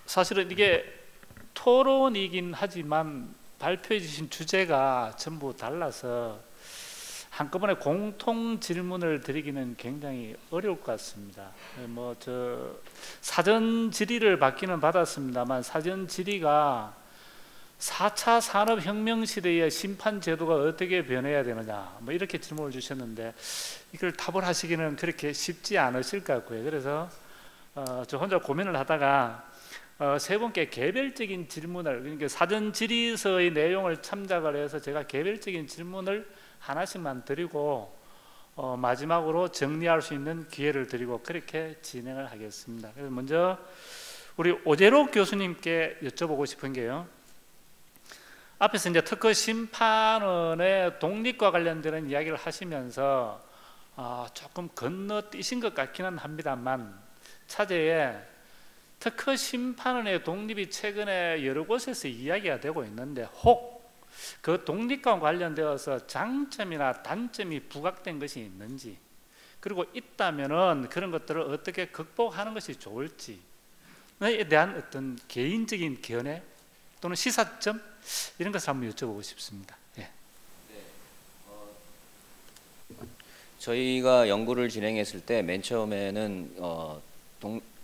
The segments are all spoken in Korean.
사실은 이게 토론이긴 하지만 발표해 주신 주제가 전부 달라서 한꺼번에 공통 질문을 드리기는 굉장히 어려울 것 같습니다. 저 사전 질의를 받기는 받았습니다만 사전 질의가 4차 산업혁명 시대의 심판 제도가 어떻게 변해야 되느냐 이렇게 질문을 주셨는데 이걸 답을 하시기는 그렇게 쉽지 않으실 것 같고요. 그래서 저 혼자 고민을 하다가 세 분께 개별적인 질문을, 그러니까 사전 질의서의 내용을 참작을 해서 제가 개별적인 질문을 하나씩만 드리고 마지막으로 정리할 수 있는 기회를 드리고 그렇게 진행을 하겠습니다. 그래서 먼저 우리 오재록 교수님께 여쭤보고 싶은 게요, 앞에서 이제 특허 심판원의 독립과 관련되는 이야기를 하시면서 조금 건너뛰신 것 같기는 합니다만, 차제에 특허 심판원의 독립이 최근에 여러 곳에서 이야기가 되고 있는데 혹 그 독립과 관련되어서 장점이나 단점이 부각된 것이 있는지, 그리고 있다면은 그런 것들을 어떻게 극복하는 것이 좋을지에 대한 어떤 개인적인 견해 또는 시사점 이런 것을 한번 여쭤보고 싶습니다. 예. 저희가 연구를 진행했을 때 맨 처음에는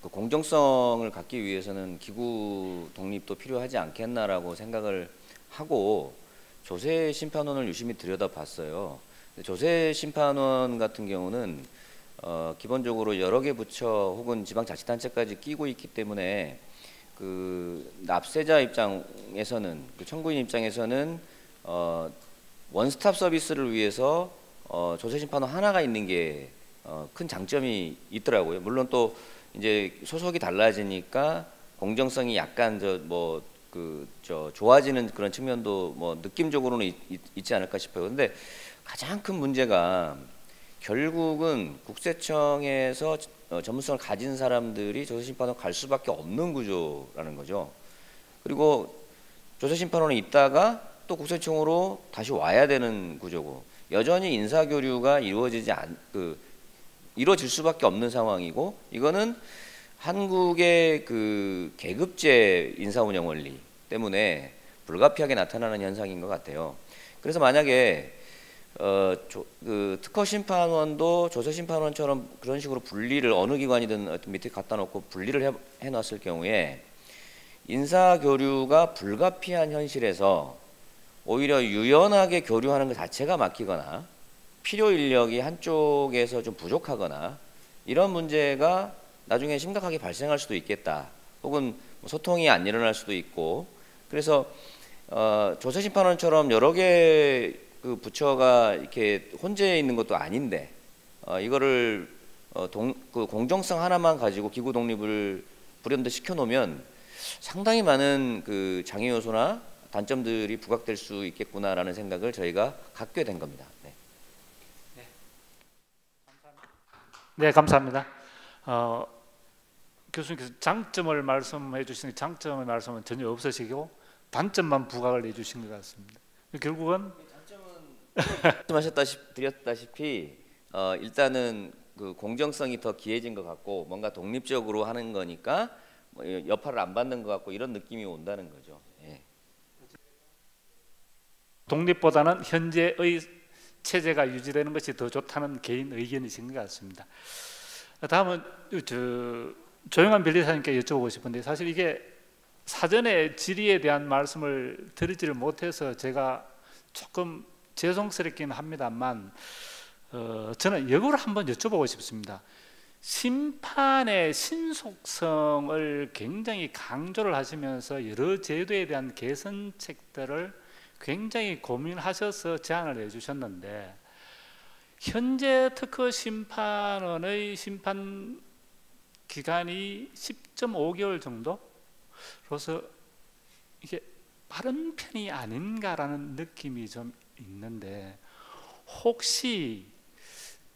공정성을 갖기 위해서는 기구 독립도 필요하지 않겠나라고 생각을 하고 조세 심판원을 유심히 들여다봤어요. 조세 심판원 같은 경우는 기본적으로 여러 개 부처 혹은 지방자치단체까지 끼고 있기 때문에 그 납세자 입장에서는, 그 청구인 입장에서는 원스톱 서비스를 위해서 조세 심판원 하나가 있는 게 큰 장점이 있더라고요. 물론 또 이제 소속이 달라지니까 공정성이 약간 좋아지는 그런 측면도 느낌적으로는 있지 않을까 싶어요. 근데 가장 큰 문제가 결국은 국세청에서 전문성을 가진 사람들이 조세심판원 갈 수밖에 없는 구조라는 거죠. 그리고 조세심판원에 있다가 또 국세청으로 다시 와야 되는 구조고, 여전히 인사교류가 이루어질 수밖에 없는 상황이고, 이거는 한국의 그 계급제 인사운영 원리 때문에 불가피하게 나타나는 현상인 것 같아요. 그래서 만약에 그 특허심판원도 조세심판원처럼 그런 식으로 분리를, 어느 기관이든 어떤 밑에 갖다 놓고 분리를 해놨을 경우에 인사교류가 불가피한 현실에서 오히려 유연하게 교류하는 것 자체가 막히거나 필요 인력이 한쪽에서 좀 부족하거나 이런 문제가 나중에 심각하게 발생할 수도 있겠다. 혹은 소통이 안 일어날 수도 있고, 그래서 조세심판원처럼 여러 개 그 부처가 이렇게 혼재해 있는 것도 아닌데 이거를 그 공정성 하나만 가지고 기구 독립을 불현듯 시켜놓으면 상당히 많은 그 장애 요소나 단점들이 부각될 수 있겠구나라는 생각을 저희가 갖게 된 겁니다. 네. 네, 감사합니다. 교수님께서 장점을 말씀해 주시는, 장점의 말씀은 전혀 없으시고 단점만 부각을 해주신 것 같습니다. 결국은 드렸다시피 일단은 그 공정성이 더 기해진 것 같고, 뭔가 독립적으로 하는 거니까 여파를 안 받는 것 같고, 이런 느낌이 온다는 거죠. 예. 독립보다는 현재의 체제가 유지되는 것이 더 좋다는 개인 의견이신 것 같습니다. 다음은 조영환 변리사님께 여쭤보고 싶은데, 사실 이게 사전에 질의에 대한 말씀을 드리지를 못해서 제가 조금 죄송스럽긴 합니다만 저는 역으로 한번 여쭤보고 싶습니다. 심판의 신속성을 굉장히 강조를 하시면서 여러 제도에 대한 개선책들을 굉장히 고민하셔서 제안을 해주셨는데, 현재 특허 심판원의 심판 기간이 10.5개월 정도로서 이게 빠른 편이 아닌가라는 느낌이 좀 있는데, 혹시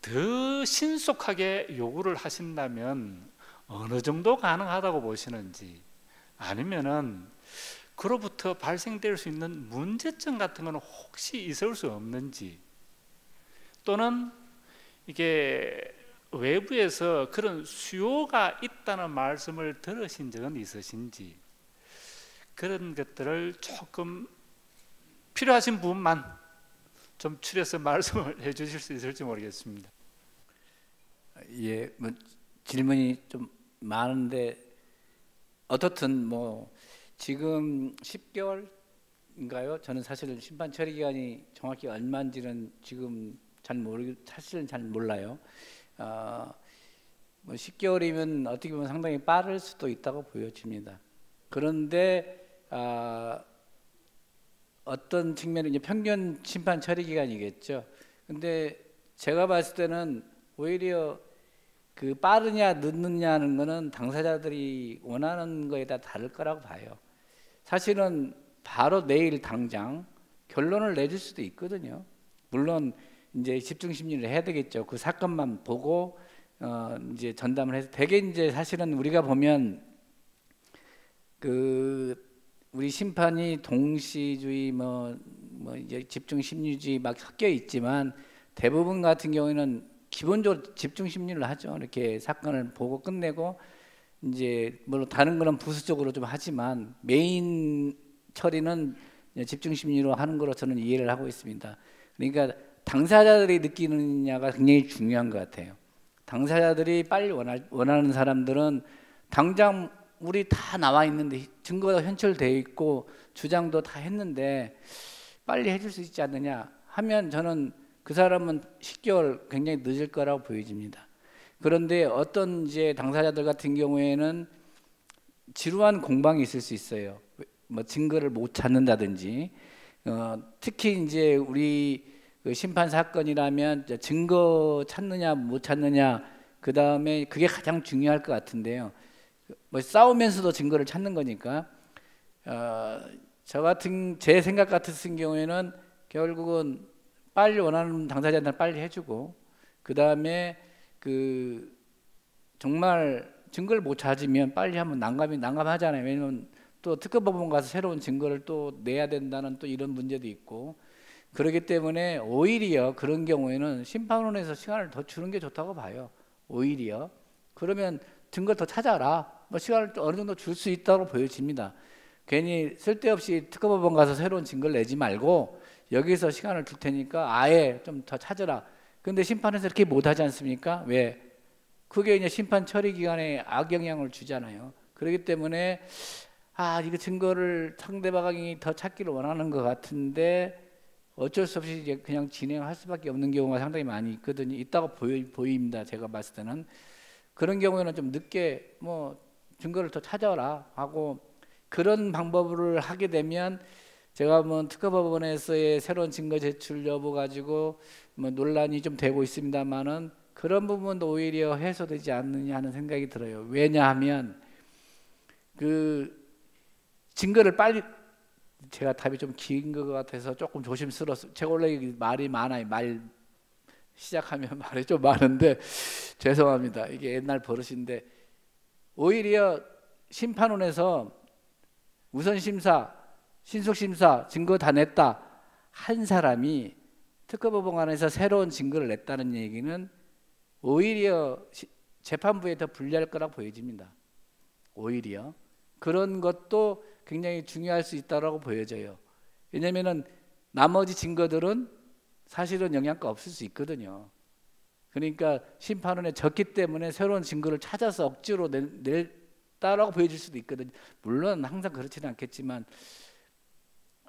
더 신속하게 요구를 하신다면 어느 정도 가능하다고 보시는지, 아니면은 그로부터 발생될 수 있는 문제점 같은 거는 혹시 있을 수 없는지, 또는 이게 외부에서 그런 수요가 있다는 말씀을 들으신 적은 있으신지, 그런 것들을 조금 필요하신 부분만 좀 추려서 말씀을 해주실 수 있을지 모르겠습니다. 예, 뭐 질문이 좀 많은데 어떻든 뭐 지금 10개월인가요? 저는 사실은 심판 처리 기간이 정확히 얼마인지는 지금 사실은 잘 몰라요. 뭐 10개월이면 어떻게 보면 상당히 빠를 수도 있다고 보여집니다. 그런데 어떤 측면은 이제 평균 심판 처리 기간이겠죠. 근데 제가 봤을 때는 오히려 그 빠르냐 늦느냐는 거는 당사자들이 원하는 거에 따라 다를 거라고 봐요. 사실은 바로 내일 당장 결론을 내줄 수도 있거든요. 물론 이제 집중 심리를 해야 되겠죠. 그 사건만 보고 이제 전담을 해서 되게 이제 사실은 우리가 보면 그 우리 심판이 동시주의 뭐 이제 집중 심리주의 막 섞여 있지만 대부분 같은 경우에는 기본적으로 집중 심리를 하죠. 이렇게 사건을 보고 끝내고 이제 물론 다른 거는 부수적으로 좀 하지만 메인 처리는 집중 심리로 하는 거로 저는 이해를 하고 있습니다. 그러니까 당사자들이 느끼느냐가 굉장히 중요한 것 같아요. 당사자들이 빨리 원하는 사람들은 당장 우리 다 나와 있는데 증거가 현철되어 있고 주장도 다 했는데 빨리 해줄 수 있지 않느냐 하면 저는 그 사람은 10개월 굉장히 늦을 거라고 보여집니다. 그런데 어떤 이제 당사자들 같은 경우에는 지루한 공방이 있을 수 있어요. 뭐 증거를 못 찾는다든지 특히 이제 우리 그 심판 사건이라면 증거 찾느냐 못 찾느냐 그 다음에 그게 가장 중요할 것 같은데요. 뭐 싸우면서도 증거를 찾는 거니까 제 생각 같은 경우에는 결국은 빨리 원하는 당사자한테 빨리 해주고 그 다음에 그 정말 증거를 못 찾으면 빨리 하면 난감하잖아요. 왜냐면 또 특검법원 가서 새로운 증거를 또 내야 된다는 또 이런 문제도 있고 그렇기 때문에 오히려 그런 경우에는 심판원에서 시간을 더 주는 게 좋다고 봐요. 오히려 그러면 증거를 더 찾아라. 뭐 시간을 또 어느 정도 줄 수 있다고 보여집니다. 괜히 쓸데없이 특검법원 가서 새로운 증거를 내지 말고 여기서 시간을 줄 테니까 아예 좀 더 찾으라. 근데 심판에서 이렇게 못하지 않습니까? 왜? 그게 이제 심판 처리 기간에 악영향을 주잖아요. 그렇기 때문에 이거 증거를 상대방이 더 찾기를 원하는 것 같은데 어쩔 수 없이 이제 그냥 진행할 수밖에 없는 경우가 상당히 많이 있다고 보입니다. 제가 봤을 때는 그런 경우에는 좀 늦게 뭐 증거를 더 찾아라 하고 그런 방법을 하게 되면 제가 뭐 특허법원에서의 새로운 증거 제출 여부 가지고 뭐 논란이 좀 되고 있습니다만은 그런 부분도 오히려 해소되지 않느냐 하는 생각이 들어요. 왜냐하면 그 증거를 빨리 제가 답이 좀 긴 것 같아서 조금 조심스러웠어요. 제가 원래 말이 많아요. 말 시작하면 말이 좀 많은데 죄송합니다. 이게 옛날 버릇인데 오히려 심판원에서 우선심사, 신속심사, 증거 다 냈다 한 사람이 특허법원 안에서 새로운 증거를 냈다는 얘기는 오히려 재판부에 더 불리할 거라고 보여집니다. 오히려 그런 것도 굉장히 중요할 수 있다고 보여져요. 왜냐하면 나머지 증거들은 사실은 영향가 없을 수 있거든요. 그러니까 심판원에 졌기 때문에 새로운 증거를 찾아서 억지로 냈다라고 보여질 수도 있거든요. 물론 항상 그렇지는 않겠지만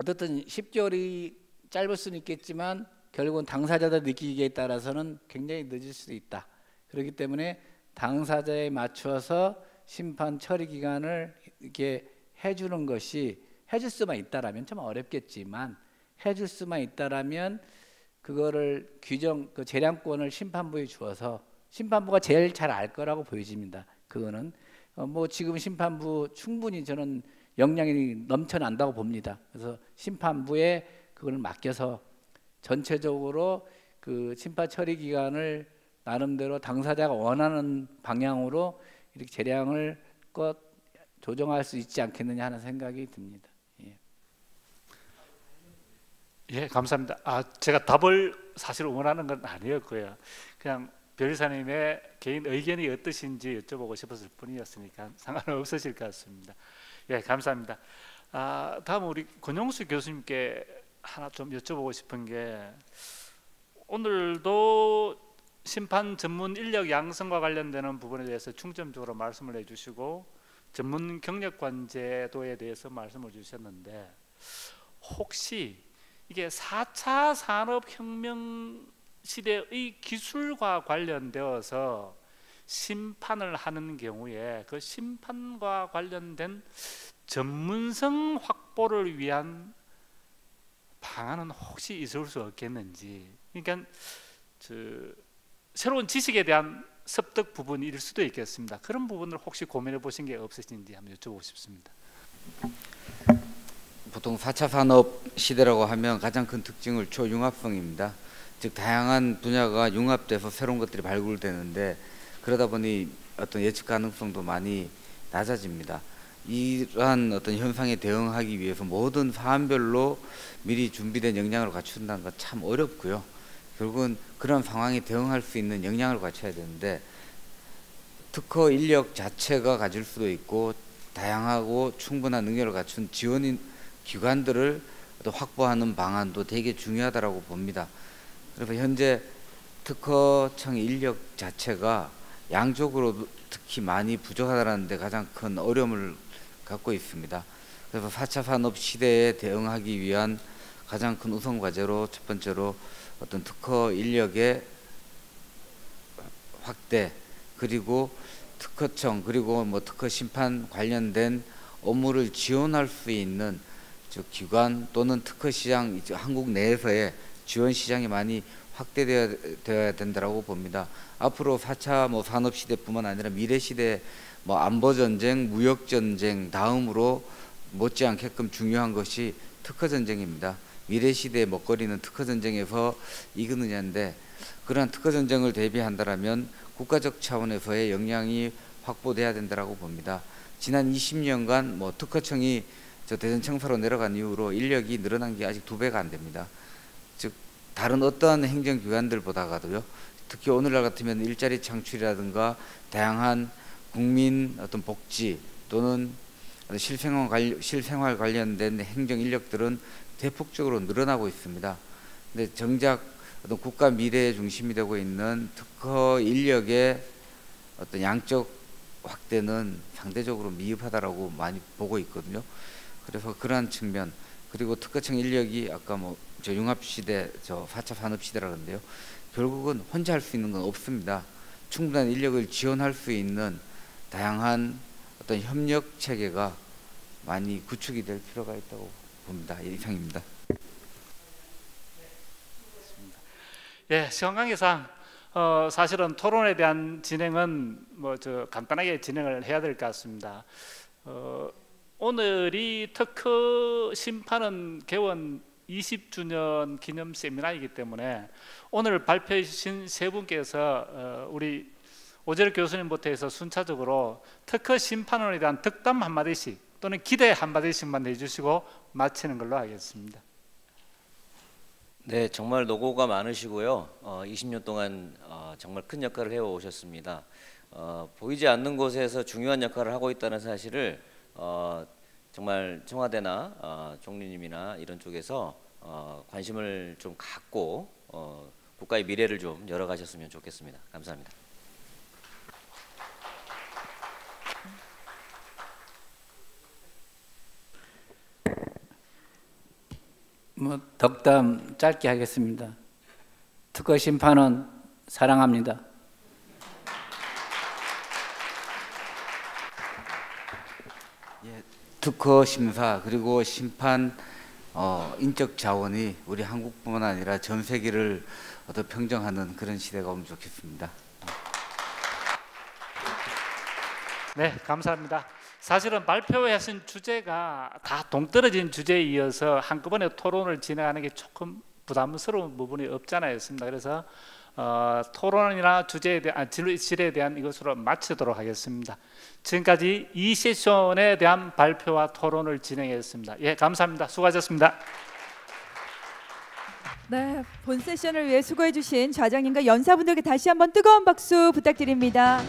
어떻든 10개월이 짧을 수는 있겠지만 결국은 당사자들 느끼기에 따라서는 굉장히 늦을 수도 있다. 그렇기 때문에 당사자에 맞춰서 심판 처리 기간을 이렇게 해주는 것이 해줄 수만 있다라면 좀 어렵겠지만 해줄 수만 있다라면 그거를 그 재량권을 심판부에 주어서 심판부가 제일 잘 알 거라고 보여집니다. 그거는 뭐 지금 심판부 충분히 저는 역량이 넘쳐난다고 봅니다. 그래서 심판부에 그걸 맡겨서 전체적으로 그 심판 처리 기간을 나름대로 당사자가 원하는 방향으로 이렇게 재량을 조정할 수 있지 않겠느냐 하는 생각이 듭니다. 예, 감사합니다. 제가 답을 사실 원하는 건 아니었고요. 그냥 변호사님의 개인 의견이 어떠신지 여쭤보고 싶었을 뿐이었으니까 상관없으실 것 같습니다. 예, 감사합니다. 다음 우리 권용수 교수님께 하나 좀 여쭤보고 싶은 게, 오늘도 심판 전문 인력 양성과 관련되는 부분에 대해서 중점적으로 말씀을 해주시고 전문 경력 관제도에 대해서 말씀을 주셨는데, 혹시 이게 4차 산업혁명 시대의 기술과 관련되어서 심판을 하는 경우에 그 심판과 관련된 전문성 확보를 위한 방안은 혹시 있을 수 없겠는지. 그러니까 새로운 지식에 대한 습득 부분일 수도 있겠습니다. 그런 부분을 혹시 고민해 보신 게 없으신지 한번 여쭤보고 싶습니다. 보통 4차 산업 시대라고 하면 가장 큰 특징을 초융합성입니다. 즉 다양한 분야가 융합돼서 새로운 것들이 발굴되는데, 그러다 보니 어떤 예측 가능성도 많이 낮아집니다. 이러한 어떤 현상에 대응하기 위해서 모든 사안별로 미리 준비된 역량을 갖춘다는 건 참 어렵고요. 결국은 그런 상황에 대응할 수 있는 역량을 갖춰야 되는데, 특허 인력 자체가 가질 수도 있고 다양하고 충분한 능력을 갖춘 지원인 기관들을 확보하는 방안도 되게 중요하다고 봅니다. 그래서 현재 특허청 인력 자체가 양적으로 특히 많이 부족하다는 데 가장 큰 어려움을 갖고 있습니다. 그래서 4차 산업 시대에 대응하기 위한 가장 큰 우선 과제로 첫 번째로 어떤 특허 인력의 확대, 그리고 특허청, 그리고 뭐 특허 심판 관련된 업무를 지원할 수 있는 즉 기관 또는 특허 시장, 한국 내에서의 지원 시장이 많이 확대되어야 된다고 봅니다. 앞으로 4차 산업 시대뿐만 아니라 미래 시대 안보 전쟁, 무역 전쟁 다음으로 못지않게끔 중요한 것이 특허 전쟁입니다. 미래 시대의 먹거리는 특허 전쟁에서 이기느냐인데, 그러한 특허 전쟁을 대비한다라면 국가적 차원에서의 역량이 확보돼야 된다고 봅니다. 지난 20년간 특허청이 대전 청사로 내려간 이후로 인력이 늘어난 게 아직 2배가 안 됩니다. 즉 다른 어떠한 행정기관들보다가도요, 특히 오늘날 같으면 일자리 창출이라든가 다양한 국민 어떤 복지 또는 실생활 관련된 행정 인력들은 대폭적으로 늘어나고 있습니다. 근데 정작 어떤 국가 미래의 중심이 되고 있는 특허 인력의 어떤 양적 확대는 상대적으로 미흡하다라고 많이 보고 있거든요. 그래서 그러한 측면, 그리고 특허청 인력이 아까 저 융합시대, 저 4차 산업시대라 그러는데요, 결국은 혼자 할 수 있는 건 없습니다. 충분한 인력을 지원할 수 있는 다양한 어떤 협력 체계가 많이 구축이 될 필요가 있다고 봅니다. 이상입니다. 예, 시간 관계상 사실은 토론에 대한 진행은 간단하게 진행을 해야 될 것 같습니다. 오늘이 특허 심판은 개원 20주년 기념 세미나이기 때문에 오늘 발표해 주신 세 분께서 우리 오재력 교수님부터 해서 순차적으로 특허 심판원에 대한 덕담 한마디씩 또는 기대 한마디씩만 해주시고 마치는 걸로 하겠습니다. 네, 정말 노고가 많으시고요. 20년 동안 정말 큰 역할을 해오셨습니다. 보이지 않는 곳에서 중요한 역할을 하고 있다는 사실을 정말 청와대나 총리님이나 이런 쪽에서 관심을 좀 갖고 국가의 미래를 좀 열어가셨으면 좋겠습니다. 감사합니다. 덕담 짧게 하겠습니다. 특허 심판은 사랑합니다. 특허 심사 그리고 심판 인적 자원이 우리 한국뿐만 아니라 전 세계를 평정하는 그런 시대가 오면 좋겠습니다. 네, 감사합니다. 사실은 발표하신 주제가 다 동떨어진 주제에 이어서 한꺼번에 토론을 진행하는 게 조금 부담스러운 부분이 없잖아요. 그래서 토론이나 주제에 대한 질에 대한 이것으로 마치도록 하겠습니다. 지금까지 이 세션에 대한 발표와 토론을 진행했습니다. 예, 감사합니다. 수고하셨습니다. 네, 본 세션을 위해 수고해주신 좌장님과 연사분들께 다시 한번 뜨거운 박수 부탁드립니다.